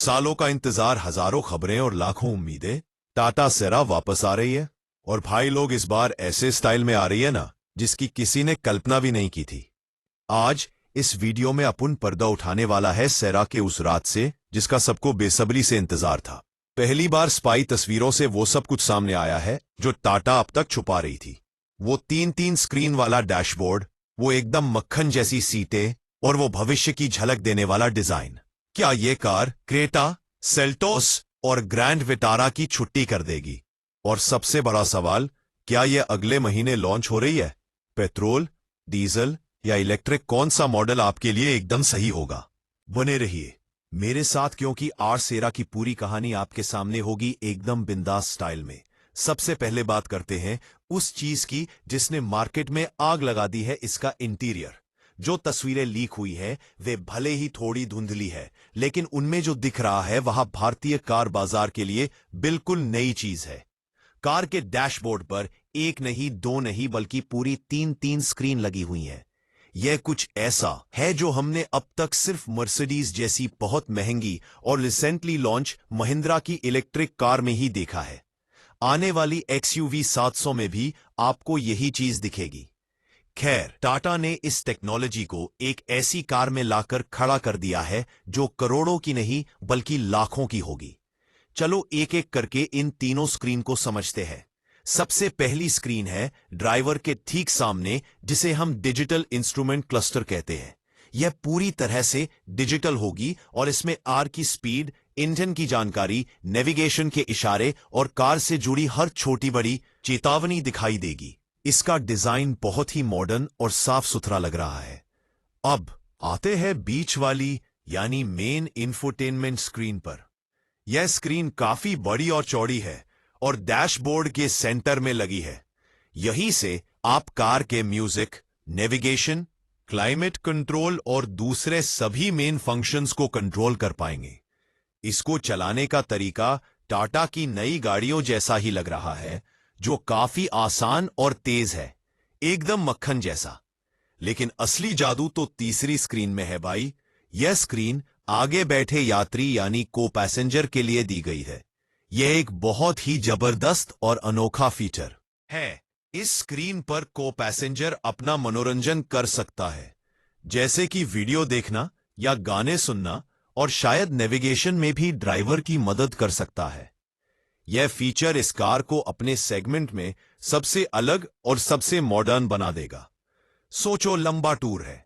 सालों का इंतजार, हजारों खबरें और लाखों उम्मीदें। टाटा सेरा वापस आ रही है। और भाई लोग, इस बार ऐसे स्टाइल में आ रही है ना, जिसकी किसी ने कल्पना भी नहीं की थी। आज इस वीडियो में अपन पर्दा उठाने वाला है सेरा के उस रात से, जिसका सबको बेसब्री से इंतजार था। पहली बार स्पाई तस्वीरों से वो सब कुछ सामने आया है जो टाटा अब तक छुपा रही थी। वो तीन तीन स्क्रीन वाला डैशबोर्ड, वो एकदम मक्खन जैसी सीटें, और वो भविष्य की झलक देने वाला डिजाइन। क्या ये कार क्रेटा, सेल्टोस और ग्रैंड विटारा की छुट्टी कर देगी? और सबसे बड़ा सवाल, क्या ये अगले महीने लॉन्च हो रही है? पेट्रोल, डीजल या इलेक्ट्रिक, कौन सा मॉडल आपके लिए एकदम सही होगा? बने रहिए मेरे साथ, क्योंकि आर सेरा की पूरी कहानी आपके सामने होगी एकदम बिंदास स्टाइल में। सबसे पहले बात करते हैं उस चीज की जिसने मार्केट में आग लगा दी है, इसका इंटीरियर। जो तस्वीरें लीक हुई है वे भले ही थोड़ी धुंधली है, लेकिन उनमें जो दिख रहा है वह भारतीय कार बाजार के लिए बिल्कुल नई चीज है। कार के डैशबोर्ड पर एक नहीं, दो नहीं, बल्कि पूरी तीन तीन स्क्रीन लगी हुई हैं। यह कुछ ऐसा है जो हमने अब तक सिर्फ मर्सिडीज जैसी बहुत महंगी और रिसेंटली लॉन्च महिंद्रा की इलेक्ट्रिक कार में ही देखा है। आने वाली XUV 700 में भी आपको यही चीज दिखेगी। खैर, टाटा ने इस टेक्नोलॉजी को एक ऐसी कार में लाकर खड़ा कर दिया है जो करोड़ों की नहीं बल्कि लाखों की होगी। चलो एक एक करके इन तीनों स्क्रीन को समझते हैं। सबसे पहली स्क्रीन है ड्राइवर के ठीक सामने, जिसे हम डिजिटल इंस्ट्रूमेंट क्लस्टर कहते हैं। यह पूरी तरह से डिजिटल होगी और इसमें आर की स्पीड, इंजन की जानकारी, नेविगेशन के इशारे और कार से जुड़ी हर छोटी बड़ी चेतावनी दिखाई देगी। इसका डिजाइन बहुत ही मॉडर्न और साफ सुथरा लग रहा है। अब आते हैं बीच वाली यानी मेन इंफोटेनमेंट स्क्रीन पर। यह स्क्रीन काफी बड़ी और चौड़ी है और डैशबोर्ड के सेंटर में लगी है। यहीं से आप कार के म्यूजिक, नेविगेशन, क्लाइमेट कंट्रोल और दूसरे सभी मेन फंक्शंस को कंट्रोल कर पाएंगे। इसको चलाने का तरीका टाटा की नई गाड़ियों जैसा ही लग रहा है, जो काफी आसान और तेज है, एकदम मक्खन जैसा। लेकिन असली जादू तो तीसरी स्क्रीन में है भाई। यह स्क्रीन आगे बैठे यात्री यानी को पैसेंजर के लिए दी गई है। यह एक बहुत ही जबरदस्त और अनोखा फीचर है। इस स्क्रीन पर को पैसेंजर अपना मनोरंजन कर सकता है, जैसे कि वीडियो देखना या गाने सुनना, और शायद नेविगेशन में भी ड्राइवर की मदद कर सकता है। यह फीचर इस कार को अपने सेगमेंट में सबसे अलग और सबसे मॉडर्न बना देगा। सोचो, लंबा टूर है,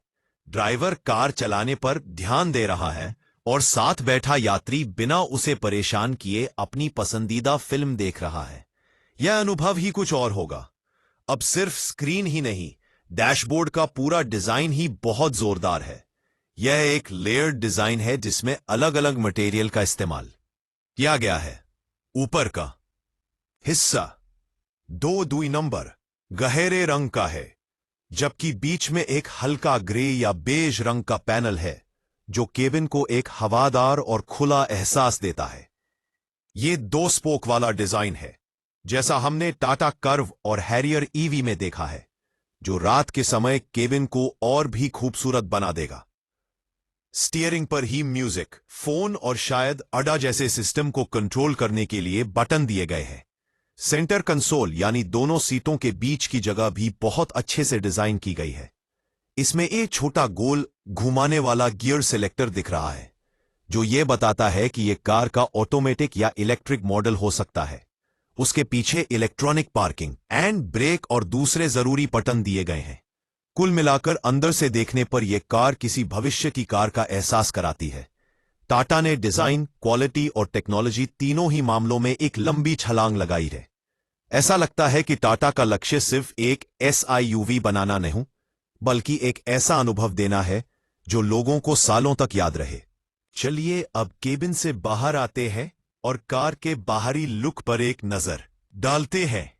ड्राइवर कार चलाने पर ध्यान दे रहा है और साथ बैठा यात्री बिना उसे परेशान किए अपनी पसंदीदा फिल्म देख रहा है। यह अनुभव ही कुछ और होगा। अब सिर्फ स्क्रीन ही नहीं, डैशबोर्ड का पूरा डिजाइन ही बहुत जोरदार है। यह एक लेयर्ड डिजाइन है जिसमें अलग अलग मटेरियल का इस्तेमाल किया गया है। ऊपर का हिस्सा 2 नंबर गहरे रंग का है, जबकि बीच में एक हल्का ग्रे या बेज रंग का पैनल है जो केबिन को एक हवादार और खुला एहसास देता है। यह 2 स्पोक वाला डिजाइन है, जैसा हमने टाटा कर्व और हैरियर EV में देखा है, जो रात के समय केबिन को और भी खूबसूरत बना देगा। स्टीयरिंग पर ही म्यूजिक, फोन और शायद अडा जैसे सिस्टम को कंट्रोल करने के लिए बटन दिए गए हैं। सेंटर कंसोल यानी दोनों सीटों के बीच की जगह भी बहुत अच्छे से डिजाइन की गई है। इसमें एक छोटा गोल घुमाने वाला गियर सिलेक्टर दिख रहा है, जो यह बताता है कि यह कार का ऑटोमेटिक या इलेक्ट्रिक मॉडल हो सकता है। उसके पीछे इलेक्ट्रॉनिक पार्किंग एंड ब्रेक और दूसरे जरूरी बटन दिए गए हैं। कुल मिलाकर अंदर से देखने पर यह कार किसी भविष्य की कार का एहसास कराती है। टाटा ने डिजाइन, क्वालिटी और टेक्नोलॉजी तीनों ही मामलों में एक लंबी छलांग लगाई है। ऐसा लगता है कि टाटा का लक्ष्य सिर्फ एक SUV बनाना नहीं, बल्कि एक ऐसा अनुभव देना है जो लोगों को सालों तक याद रहे। चलिए अब केबिन से बाहर आते हैं और कार के बाहरी लुक पर एक नजर डालते हैं।